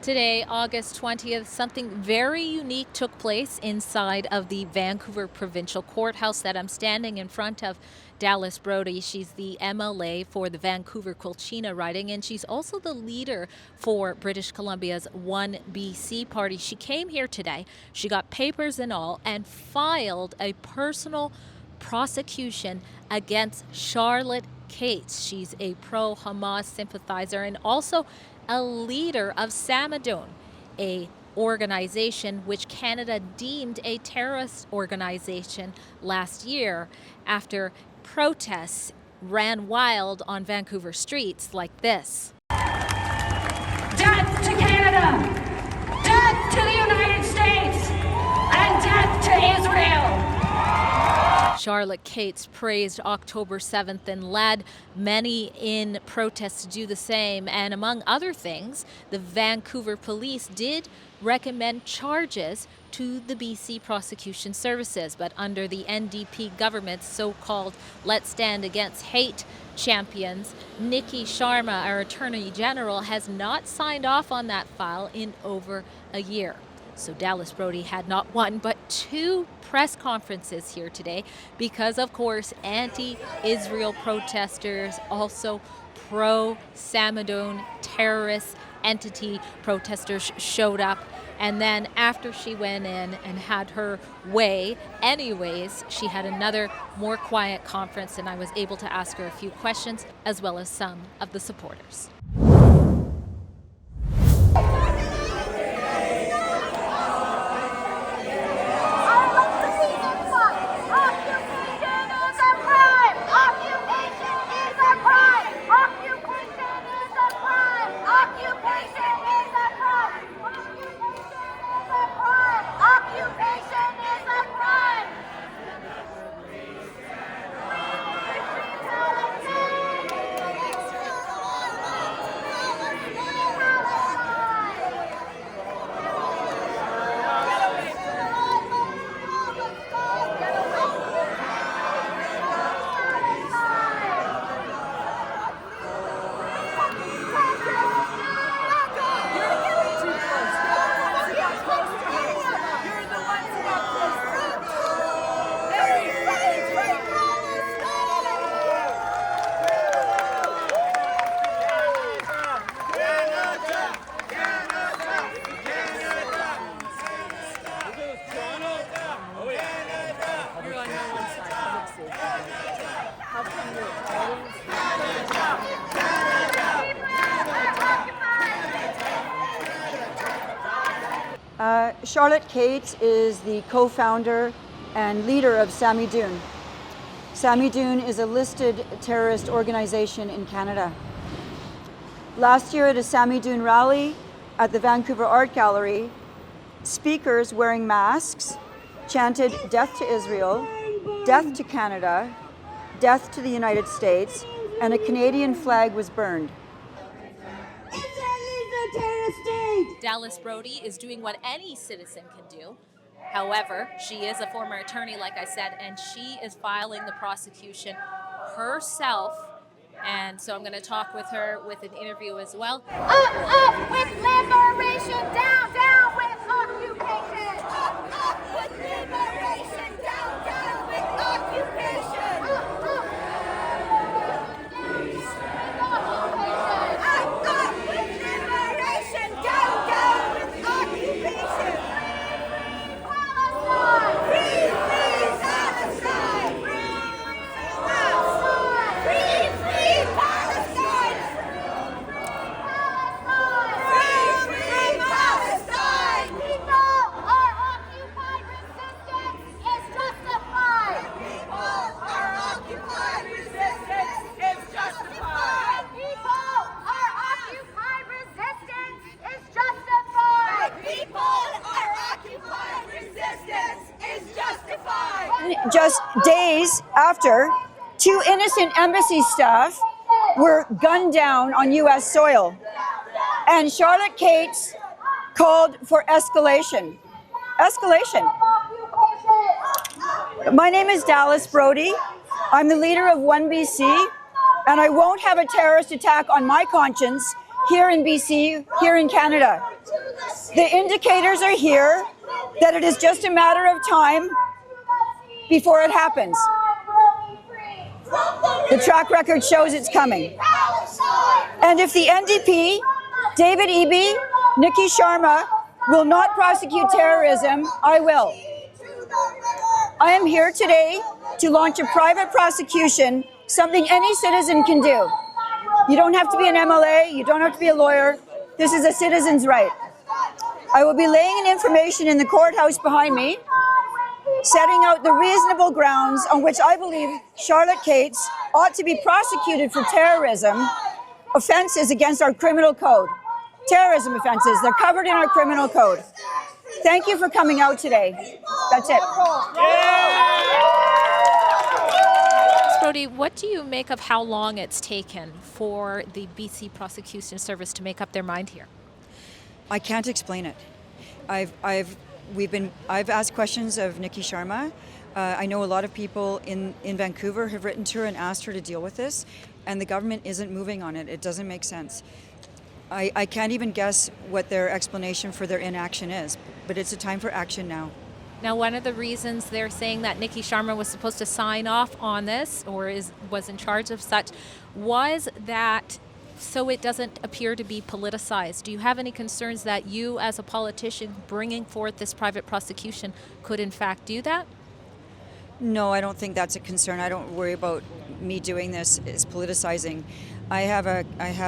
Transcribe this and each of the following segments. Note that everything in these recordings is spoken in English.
Today, August 20th, something very unique took place inside of the Vancouver Provincial Courthouse that I'm standing in front of. Dallas Brody, she's the MLA for the Vancouver Quilchena riding, and she's also the leader for British Columbia's 1BC party. She came here today, she got papers and all, and filed a personal prosecution against Charlotte Cates. She's a pro-Hamas sympathizer and also a leader of Samadun, a organization which Canada deemed a terrorist organization last year after protests ran wild on Vancouver streets like this. Death to Canada! Death to the United States! And death to Israel! Charlotte Cates praised October 7th and led many in protests to do the same. And among other things, the Vancouver police did recommend charges to the BC Prosecution Services. But under the NDP government's so-called Let's Stand Against Hate champions, Nikki Sharma, our Attorney General, has not signed off on that file in over a year. So Dallas Brody had not one but two press conferences here today because, of course, anti-Israel protesters, also pro-Samadun terrorist entity protesters showed up. And then after she went in and had her way anyways, she had another more quiet conference, and I was able to ask her a few questions as well as some of the supporters. Charlotte Cates is the co-founder and leader of Samadun. Samadun is a listed terrorist organization in Canada. Last year at a Samadun rally at the Vancouver Art Gallery, speakers wearing masks chanted "Death to Israel," "Death to Canada," "Death to the United States," and a Canadian flag was burned. Dallas Brody is doing what any citizen can do. However, she is a former attorney, like I said, and she is filing the prosecution herself. And so I'm going to talk with her with an interview as well. Up with liberation, down, down with occupation. Up with liberation, down, down with occupation. Up with liberation, down, down with occupation. Free Palestine! Free Palestine! Free Palestine! People are occupied, resistance is justified! People are occupied, resistance is justified! People are occupied, resistance is justified! People are occupied, resistance is justified! Just days after, two innocent embassy staff were gunned down on U.S. soil. And Charlotte Cates called for escalation. Escalation. My name is Dallas Brody. I'm the leader of 1BC, and I won't have a terrorist attack on my conscience here in BC, here in Canada. The indicators are here that it is just a matter of time before it happens. The track record shows it's coming. And if the NDP, David Eby, Nikki Sharma will not prosecute terrorism, I will. I am here today to launch a private prosecution, something any citizen can do. You don't have to be an MLA, you don't have to be a lawyer. This is a citizen's right. I will be laying an information in the courthouse behind me, setting out the reasonable grounds on which I believe Charlotte Cates ought to be prosecuted for terrorism offenses against our criminal code. Terrorism offenses, they're covered in our criminal code. Thank you for coming out today. That's it. Brody, what do you make of how long it's taken for the BC Prosecution Service to make up their mind here? I can't explain it. I've asked questions of Nikki Sharma. I know a lot of people in Vancouver have written to her and asked her to deal with this, and the government isn't moving on it. It doesn't make sense. I can't even guess what their explanation for their inaction is, but it's a time for action now. Now, one of the reasons they're saying that Nikki Sharma was supposed to sign off on this or was in charge of such was that so it doesn't appear to be politicized. Do you have any concerns that you as a politician bringing forth this private prosecution could in fact do that? No, I don't think that's a concern. I don't worry about me doing this is politicizing. I have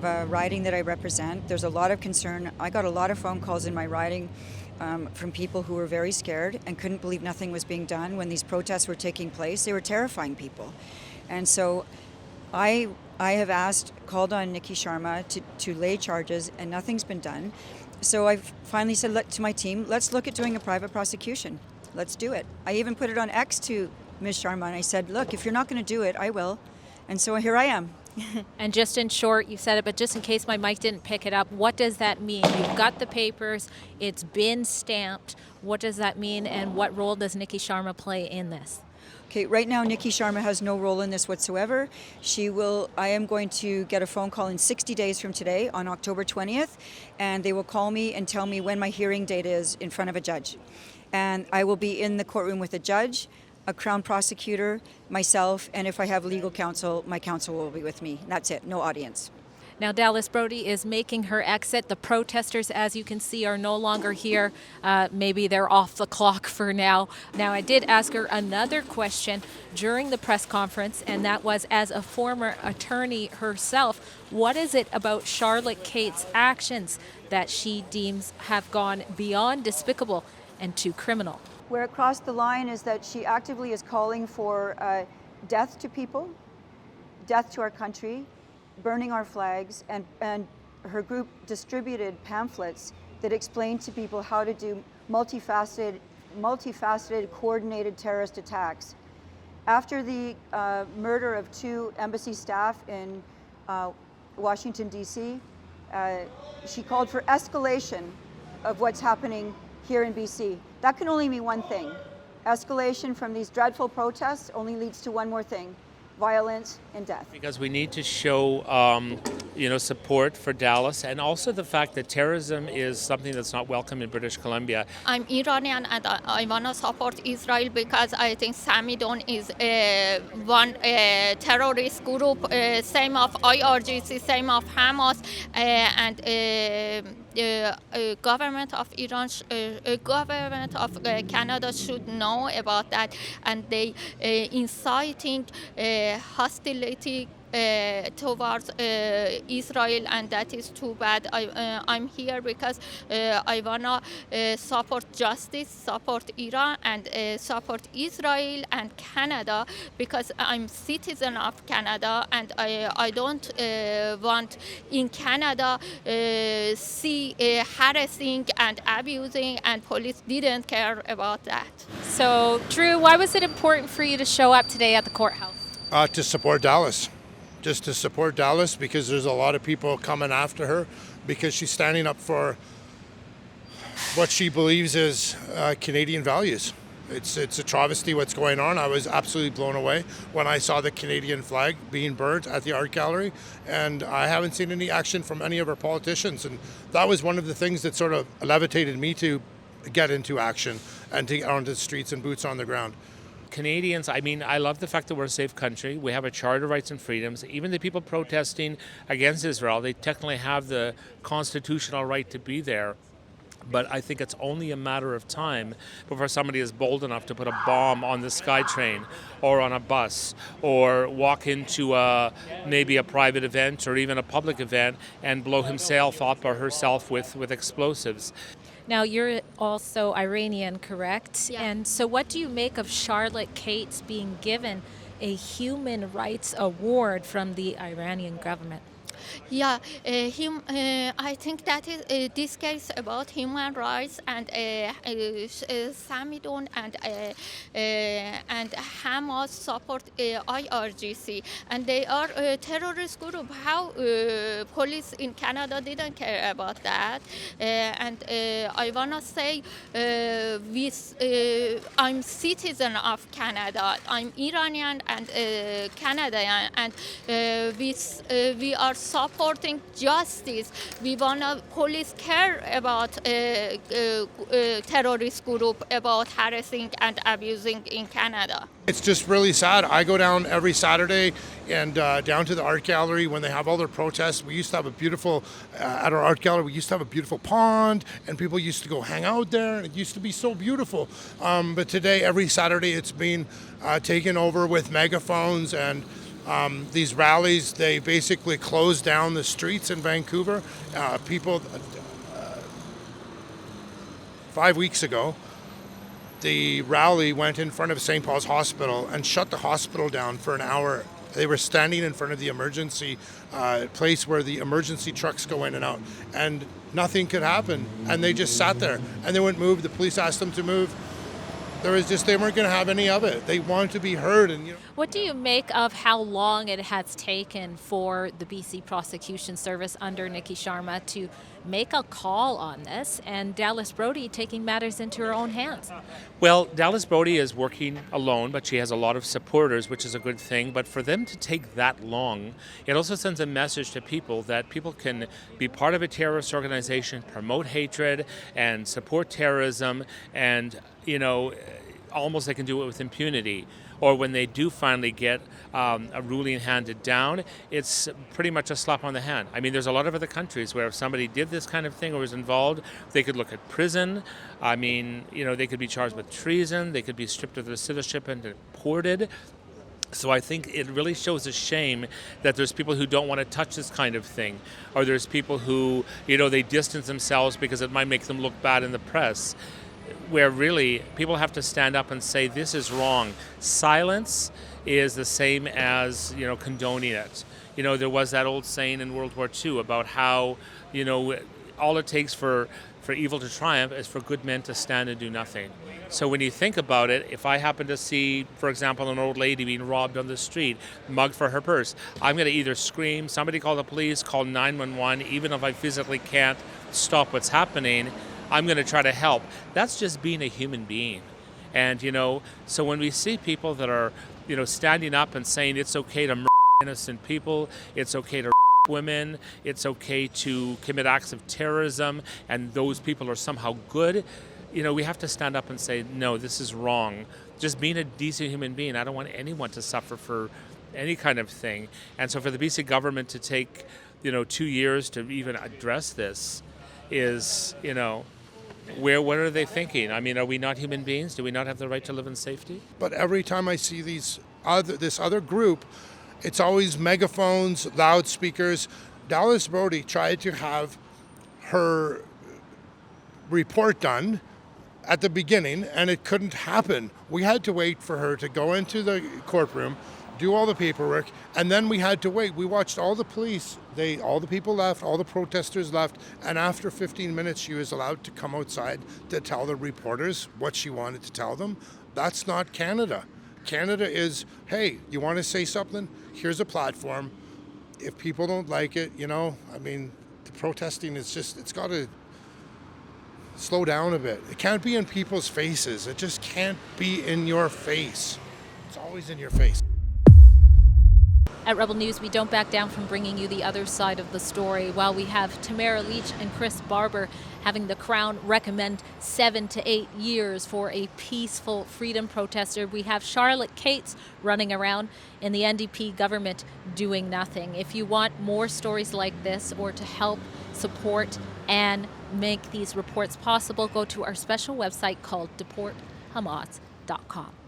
a riding that I represent. There's a lot of concern. I got a lot of phone calls in my riding from people who were very scared and couldn't believe nothing was being done when these protests were taking place. They were terrifying people. And so I have called on Nikki Sharma to lay charges, and nothing's been done. So I finally said to my team, let's look at doing a private prosecution. Let's do it. I even put it on X to Ms. Sharma, and I said, look, if you're not going to do it, I will. And so here I am. And just in short, you said it, but just in case my mic didn't pick it up, what does that mean? You've got the papers, it's been stamped. What does that mean, and what role does Nikki Sharma play in this? Okay, right now Nikki Sharma has no role in this whatsoever. I am going to get a phone call in 60 days from today on October 20th, and they will call me and tell me when my hearing date is in front of a judge. And I will be in the courtroom with a judge, a Crown prosecutor, myself, and if I have legal counsel, my counsel will be with me. That's it, no audience. Now, Dallas Brody is making her exit. The protesters, as you can see, are no longer here. Maybe they're off the clock for now. Now, I did ask her another question during the press conference, and that was, as a former attorney herself, what is it about Charlotte Cates' actions that she deems have gone beyond despicable and too criminal? Where it crossed the line is that she actively is calling for death to people, death to our country, burning our flags, and her group distributed pamphlets that explained to people how to do multifaceted, coordinated terrorist attacks. After the murder of 2 embassy staff in Washington, D.C., she called for escalation of what's happening here in BC. That can only mean one thing. Escalation from these dreadful protests only leads to one more thing: violence and death. Because we need to show, support for Dallas, and also the fact that terrorism is something that's not welcome in British Columbia. I'm Iranian, and I want to support Israel because I think Samidun is one terrorist group, same of IRGC, same of Hamas, and government of Iran, government of Canada should know about that, and they inciting hostility towards Israel, and that is too bad. I'm here because I wanna support justice, support Iran, and support Israel and Canada, because I'm citizen of Canada, and I don't want in Canada see harassing and abusing, and police didn't care about that. So, Drew, why was it important for you to show up today at the courthouse? To support Dallas. Just to support Dallas, because there's a lot of people coming after her because she's standing up for what she believes is Canadian values. It's a travesty what's going on. I was absolutely blown away when I saw the Canadian flag being burnt at the art gallery, and I haven't seen any action from any of our politicians. And that was one of the things that sort of levitated me to get into action and to get onto the streets and boots on the ground. Canadians, I mean, I love the fact that we're a safe country. We have a Charter of Rights and Freedoms. Even the people protesting against Israel, they technically have the constitutional right to be there. But I think it's only a matter of time before somebody is bold enough to put a bomb on the SkyTrain or on a bus or walk into maybe a private event or even a public event and blow himself up or herself with explosives. Now, you're also Iranian, correct? Yeah. And so what do you make of Charlotte Cates being given a human rights award from the Iranian government? Yeah, I think that is this case about human rights and Samidon and Hamas support IRGC, and they are a terrorist group. How police in Canada didn't care about that? And I wanna say, I'm citizen of Canada. I'm Iranian and Canadian, and we are supporting justice. We wanna police care about terrorist group about harassing and abusing in Canada. It's just really sad. I go down every Saturday and down to the art gallery when they have all their protests. We used to have a beautiful, at our art gallery, we used to have a beautiful pond and people used to go hang out there. And it used to be so beautiful. But today, every Saturday, it's been taken over with megaphones and these rallies. They basically close down the streets in Vancouver. 5 weeks ago, the rally went in front of St. Paul's Hospital and shut the hospital down for an hour. They were standing in front of the emergency place where the emergency trucks go in and out, and nothing could happen. And they just sat there and they wouldn't move. The police asked them to move. They weren't going to have any of it. They wanted to be heard. And What do you make of how long it has taken for the BC Prosecution Service under Nikki Sharma to make a call on this, and Dallas Brody taking matters into her own hands? Well, Dallas Brody is working alone, but she has a lot of supporters, which is a good thing. But for them to take that long, it also sends a message to people that people can be part of a terrorist organization, promote hatred, and support terrorism, and, almost they can do it with impunity. Or when they do finally get a ruling handed down, it's pretty much a slap on the hand. I mean, there's a lot of other countries where if somebody did this kind of thing or was involved, they could look at prison. I mean, they could be charged with treason. They could be stripped of their citizenship and deported. So I think it really shows a shame that there's people who don't want to touch this kind of thing, or there's people who, they distance themselves because it might make them look bad in the press, where really people have to stand up and say this is wrong. Silence is the same as, condoning it. There was that old saying in World War II about how, all it takes for evil to triumph is for good men to stand and do nothing. So when you think about it, if I happen to see, for example, an old lady being robbed on the street, mugged for her purse, I'm going to either scream, somebody call the police, call 911, even if I physically can't stop what's happening, I'm going to try to help. That's just being a human being. And, so when we see people that are, standing up and saying it's okay to murder innocent people, it's okay to women, it's okay to commit acts of terrorism, and those people are somehow good, we have to stand up and say, no, this is wrong. Just being a decent human being, I don't want anyone to suffer for any kind of thing. And so for the BC government to take, 2 years to even address this is, what are they thinking? I mean, are we not human beings? Do we not have the right to live in safety? But every time I see this other group, it's always megaphones, loudspeakers. Dallas Brody tried to have her report done at the beginning, and it couldn't happen. We had to wait for her to go into the courtroom, do all the paperwork, and then we had to wait. We watched all the police, all the people left, all the protesters left, and after 15 minutes she was allowed to come outside to tell the reporters what she wanted to tell them. That's not Canada. Canada is, hey, you want to say something? Here's a platform. If people don't like it, the protesting is just, it's got to, slow down a bit. It can't be in people's faces. It just can't be in your face. It's always in your face. At Rebel News, we don't back down from bringing you the other side of the story. While we have Tamara Leach and Chris Barber having the Crown recommend 7 to 8 years for a peaceful freedom protester, we have Charlotte Cates running around in the NDP government doing nothing. If you want more stories like this or to help support and make these reports possible, go to our special website called deporthamas.com.